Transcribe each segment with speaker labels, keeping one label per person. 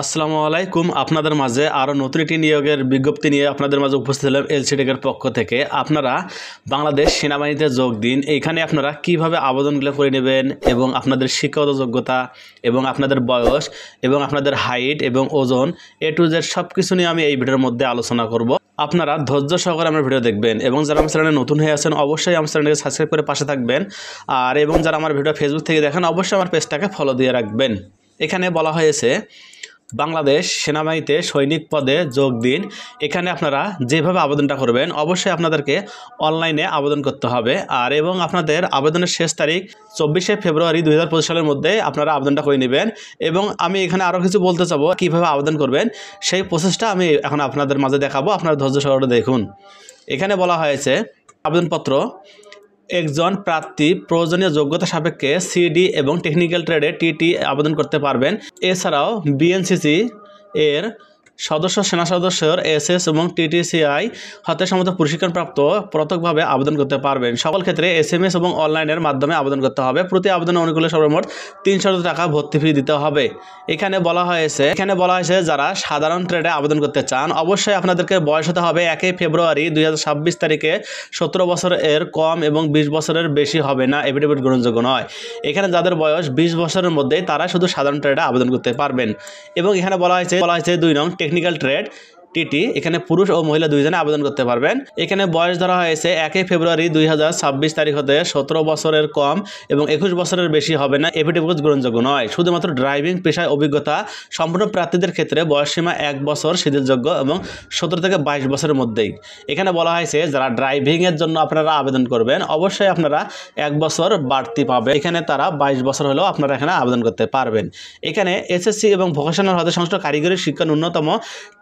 Speaker 1: আসসালামু আলাইকুম। আপনাদের মাঝে আরও নতুন একটি নিয়োগের বিজ্ঞপ্তি নিয়ে আপনাদের মাঝে উপস্থিত হলাম এলসিটেকের পক্ষ থেকে। আপনারা বাংলাদেশ সেনাবাহিনীতে যোগ দিন। এইখানে আপনারা কিভাবে আবেদনগুলো করে নেবেন এবং আপনাদের শিক্ষাগত যোগ্যতা এবং আপনাদের বয়স এবং আপনাদের হাইট এবং ওজন A to Z সব কিছু নিয়ে আমি এই ভিডিওর মধ্যে আলোচনা করব। আপনারা ধৈর্য সহকারে আমার ভিডিও দেখবেন এবং যারা আমার চ্যানেলে নতুন হয়ে আছেন অবশ্যই আমার চ্যানেলকে সাবস্ক্রাইব করে পাশে থাকবেন। এবং যারা আমার ভিডিও ফেসবুক থেকে দেখেন অবশ্যই আমার পেজটাকে ফলো দিয়ে রাখবেন। এখানে বলা হয়েছে বাংলাদেশ সেনাবাহিনীতে সৈনিক পদে যোগ দিন। এখানে আপনারা যেভাবে আবেদনটা করবেন অবশ্যই আপনাদেরকে অনলাইনে আবেদন করতে হবে এবং আপনাদের আবেদনের শেষ তারিখ 24শে ফেব্রুয়ারি 2025 সালের মধ্যে আপনারা আবেদনটা করে নেবেন। এবং আমি এখানে আরও কিছু বলতে চাবো কীভাবে আবেদন করবেন, সেই প্রসেসটা আমি এখন আপনাদের মাঝে দেখাবো। আপনারা ধৈর্য সহকারে দেখুন। এখানে বলা হয়েছে আবেদনপত্র একজন প্রার্থী প্রয়োজনীয় যোগ্যতা সাপেক্ষে সিডি এবং টেকনিক্যাল ট্রেডে টিটি আবেদন করতে পারবেন। এছাড়াও বিএনসিসি এর সদস্য সেনা সদস্যের এসএস এবং টিটিসিআই হতে সম্মত প্রশিক্ষণপ্রাপ্ত পৃথকভাবে আবেদন করতে পারবেন। সকল ক্ষেত্রে SMS এবং অনলাইনের মাধ্যমে আবেদন করতে হবে। প্রতি আবেদনের অনুকূলে সর্বমোট 300 টাকা ভর্তি ফি দিতে হবে। এখানে বলা হয়েছে যারা সাধারণ ট্রেডে আবেদন করতে চান অবশ্যই আপনাদেরকে বয়স হতে হবে 1 ফেব্রুয়ারি 2026 তারিখে 17 বছরের কম এবং 20 বছরের বেশি হবে না, এফিডেভিট গ্রহণযোগ্য নয়। এখানে যাদের বয়স 20 বছরের মধ্যে তারা শুধু সাধারণ ট্রেডে আবেদন করতে পারবেন। এবং এখানে বলা হয়েছে 2 নং টেকনিক্যাল ট্রেড টিটি, এখানে পুরুষ ও মহিলা দুইজনে আবেদন করতে পারবেন। এখানে বয়স ধরা হয়েছে 1 ফেব্রুয়ারি 2026 তারিখ হতে 17 বছরের কম এবং 21 বছরের বেশি হবে না, এফিডেভিট গ্রহণযোগ্য নয়। শুধুমাত্র ড্রাইভিং পেশায় অভিজ্ঞতা সম্পূর্ণ প্রার্থীদের ক্ষেত্রে বয়সসীমা 1 বছর শিথিলযোগ্য এবং 17 থেকে 22 বছরের মধ্যেই। এখানে বলা হয়েছে যারা ড্রাইভিংয়ের জন্য আপনারা আবেদন করবেন অবশ্যই আপনারা 1 বছর বাড়তি পাবে। এখানে তারা 22 বছর হলেও আপনারা এখানে আবেদন করতে পারবেন। এখানে এসএসসি এবং ভোকেশনাল হতে সংশ্লিষ্ট কারিগরি শিক্ষা ন্যূনতম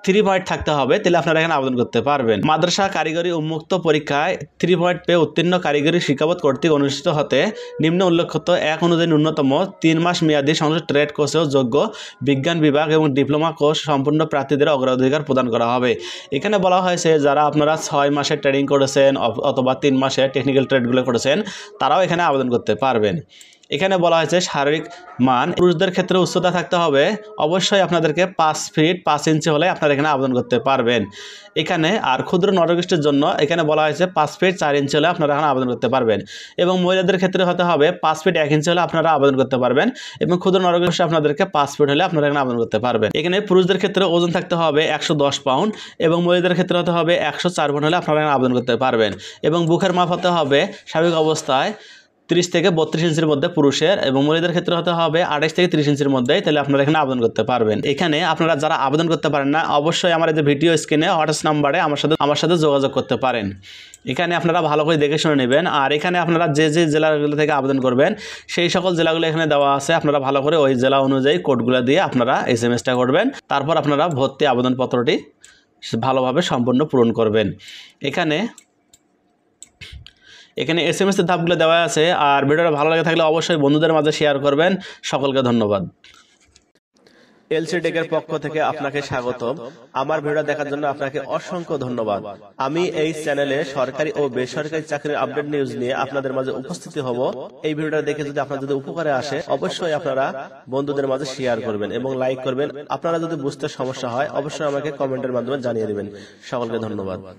Speaker 1: 3 পয়েন্ট থাকতে হবে, তাহলে আপনারা এখানে আবেদন করতে পারবেন। মাদ্রাসা কারিগরি উন্মুক্ত পরীক্ষায় 3 পয়েন্ট পেয়ে উত্তীর্ণ কারিগরি শিক্ষাবোধ কর্তৃক অনুষ্ঠিত হতে নিম্ন উল্লেখিত 1 অনুযায়ী ন্যূনতম 3 মাস মেয়াদী সংশ্লিষ্ট ট্রেড কোর্সেও যোগ্য বিজ্ঞান বিভাগ এবং ডিপ্লোমা কোর্স সম্পূর্ণ প্রার্থীদের অগ্রাধিকার প্রদান করা হবে। এখানে বলা হয়েছে যারা আপনারা 6 মাসের ট্রেনিং করেছেন অথবা 3 মাসের টেকনিক্যাল ট্রেডগুলো করেছেন তারাও এখানে আবেদন করতে পারবেন। এখানে বলা হয়েছে শারীরিক মান পুরুষদের ক্ষেত্রে উচ্চতা থাকতে হবে অবশ্যই আপনাদেরকে 5 ফিট 5 ইঞ্চি হলে আপনারা এখানে আবেদন করতে পারবেন। এখানে আর ক্ষুদ্র নরগোষ্ঠীর জন্য এখানে বলা হয়েছে 5 ফিট 4 ইঞ্চি হলে আপনারা এখানে আবেদন করতে পারবেন। এবং মহিলাদের ক্ষেত্রে হতে হবে 5 ফিট 1 ইঞ্চি হলে আপনারা আবেদন করতে পারবেন এবং ক্ষুদ্র নরগোষ্ঠী আপনাদেরকে 5 ফিট হলে আপনারা এখানে আবেদন করতে পারবেন। এখানে পুরুষদের ক্ষেত্রে ওজন থাকতে হবে 110 পাউন্ড এবং মহিলাদের ক্ষেত্রে হতে হবে 104 পাউন্ড হলে আপনারা এখানে আবেদন করতে পারবেন। এবং বুকের মাপ হতে হবে স্বাভাবিক অবস্থায় 30 থেকে 32 ইঞ্চির মধ্যে পুরুষের এবং মহিলাদের ক্ষেত্রে হতে হবে 28 থেকে 30 ইঞ্চির মধ্যে, তাহলে আপনারা এখানে আবেদন করতে পারবেন। এখানে আপনারা যারা আবেদন করতে পারেন না অবশ্যই আমার এই যে ভিডিও স্ক্রিনে হোয়াটসঅ্যাপ নাম্বারে আমার সাথে যোগাযোগ করতে পারেন। এখানে আপনারা ভালো করে দেখে শুনে নেবেন। আর এখানে আপনারা যে জেলাগুলো থেকে আবেদন করবেন সেই সকল জেলাগুলো এখানে দেওয়া আছে, আপনারা ভালো করে ওই জেলা অনুযায়ী কোডগুলো দিয়ে আপনারা SMS টা করবেন। তারপর আপনারা ভর্তি আবেদনপত্রটি ভালোভাবে সম্পূর্ণ পূরণ করবেন। এখানে SMS এর ধাপগুলো দেওয়া আছে। আর ভিডিওটা ভালো লাগে থাকলে অবশ্যই বন্ধুদের মাঝে শেয়ার করবেন। সকলকে ধন্যবাদ। এলসিটেকের পক্ষ থেকে আপনাকে স্বাগতম। আমার ভিডিও দেখার জন্য আপনাকে অসংখ্য ধন্যবাদ। আমি এই চ্যানেলে সরকারি ও বেসরকারি চাকরির আপডেট নিউজ নিয়ে আপনাদের মাঝে উপস্থিত হব। এই ভিডিওটা দেখে যদি আপনার যদি উপকারে আসে অবশ্যই আপনারা বন্ধুদের মাঝে শেয়ার করবেন এবং লাইক করবেন। আপনারা যদি বুঝতে সমস্যা হয় অবশ্যই আমাকে কমেন্টের মাধ্যমে জানিয়ে দিবেন। সকলকে ধন্যবাদ।